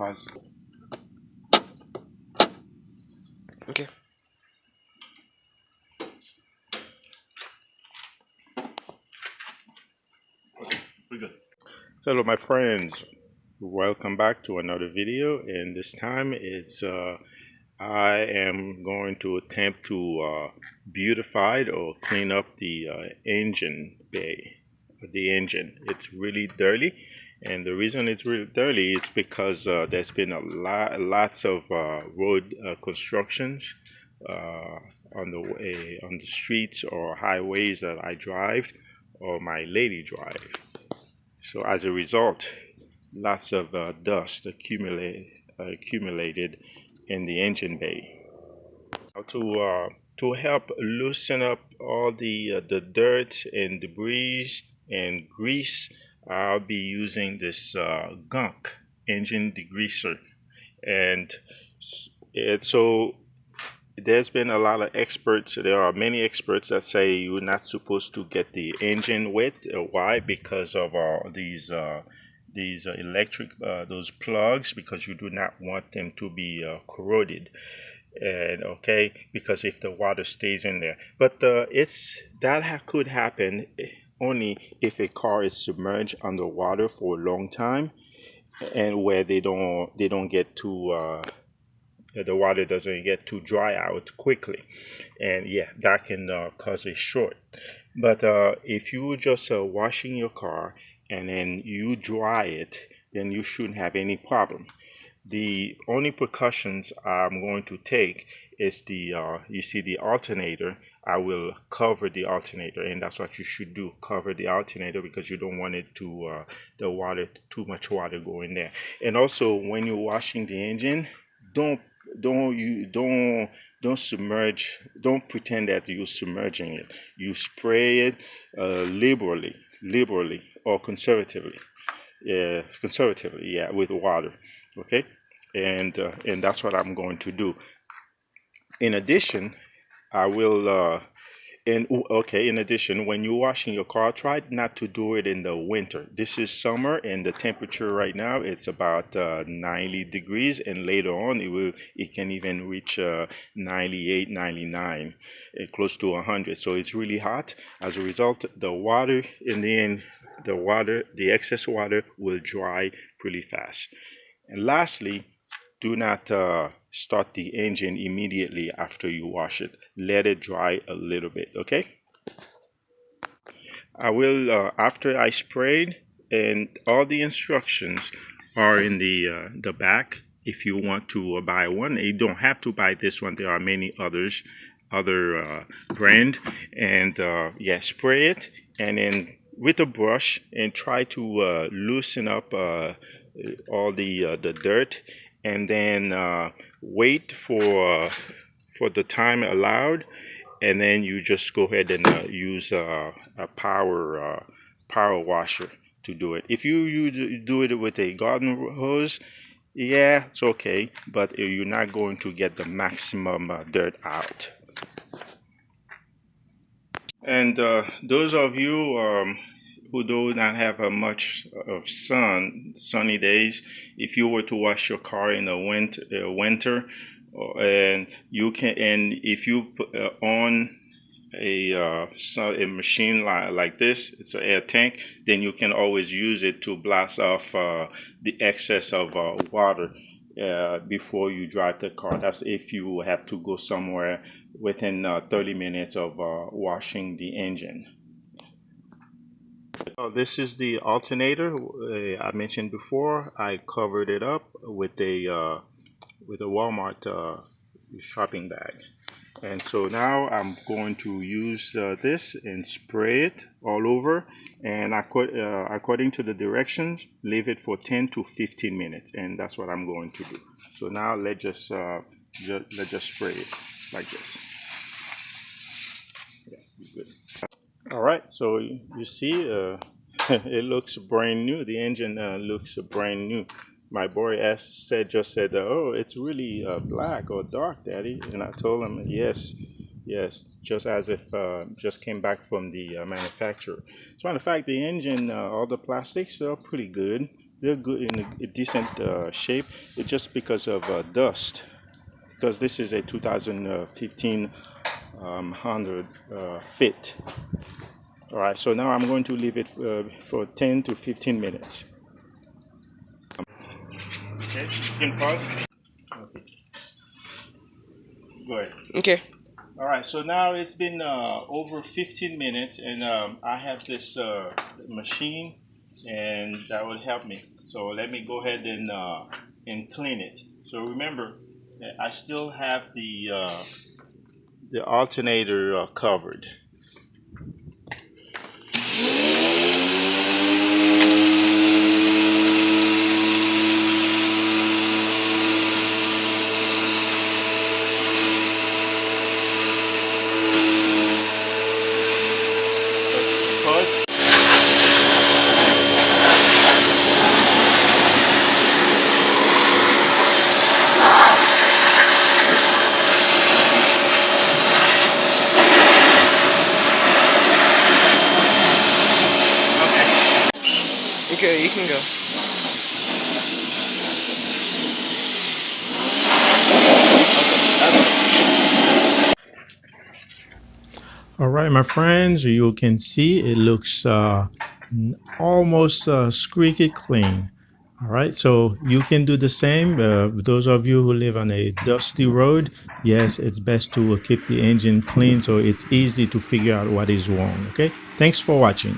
Pause. Okay. We're good. Hello, my friends. Welcome back to another video, and this time I am going to attempt to beautify or clean up the engine bay, the engine. It's really dirty, and the reason it's really dirty is because there's been lots of road constructions uh, on the streets or highways that I drive or my lady drive. So as a result, lots of dust accumulated in the engine bay. Now to help loosen up all the dirt and debris and grease, I'll be using this gunk engine degreaser, and so there's been a lot of experts. There are many experts that say you're not supposed to get the engine wet. Why? Because of these electric those plugs, because you do not want them to be corroded. And okay, because if the water stays in there, but could happen only if a car is submerged underwater for a long time, and where they don't get too the water doesn't get too dry out quickly, and yeah, that can cause a short. But if you just washing your car and then you dry it, then you shouldn't have any problem. The only precautions I'm going to take is you see the alternator. I will cover the alternator, and that's what you should do. Cover the alternator because you don't want it to too much water go in there. And also, when you're washing the engine, don't don't you don't submerge. Don't pretend that you're submerging it. You spray it liberally or conservatively. Yeah, conservatively. Yeah, with water. Okay, and that's what I'm going to do. In addition, I will okay, in addition, when you're washing your car, try not to do it in the winter. This is summer, and the temperature right now it's about 90 degrees, and later on it can even reach 98, 99, close to 100. So it's really hot. As a result, the water in the end, the excess water will dry pretty fast. And lastly, do not start the engine immediately after you wash it. Let it dry a little bit, okay? I will, after I sprayed, and all the instructions are in the back. If you want to buy one, you don't have to buy this one. There are many other brand, and yeah, spray it, and then with a brush, and try to loosen up all the dirt, and then wait for the time allowed, and then you just go ahead and use a power washer to do it. If you do it with a garden hose, yeah, it's okay, but you're not going to get the maximum dirt out. And those of you who do not have much of sunny days, if you were to wash your car in the winter, and you can, and if you put on a machine like this, it's an air tank, then you can always use it to blast off the excess of water before you drive the car. That's if you have to go somewhere within 30 minutes of washing the engine. This is the alternator I mentioned before. I covered it up with a Walmart shopping bag. And so now I'm going to use this and spray it all over. And according to the directions, leave it for 10 to 15 minutes. And that's what I'm going to do. So now let's just spray it like this. Yeah, good. All right, so you see, it looks brand new. The engine looks brand new. My boy just said, "Oh, it's really black or dark, Daddy." And I told him, "Yes, yes, just as if just came back from the manufacturer." As a matter of fact, the engine, all the plastics are pretty good. they're good in a decent shape. It's just because of dust. Because this is a 2015 100 fit. All right, so now I'm going to leave it for 10 to 15 minutes. Okay, you can pause. Okay. Go ahead. Okay. All right, so now it's been over 15 minutes, and I have this machine, and that will help me. So let me go ahead and clean it. So remember, I still have the alternator covered. Pause. Okay, you can go. All right, my friends, you can see it looks almost squeaky clean. All right, so you can do the same. Those of you who live on a dusty road, yes, it's best to keep the engine clean so it's easy to figure out what is wrong. Okay, thanks for watching.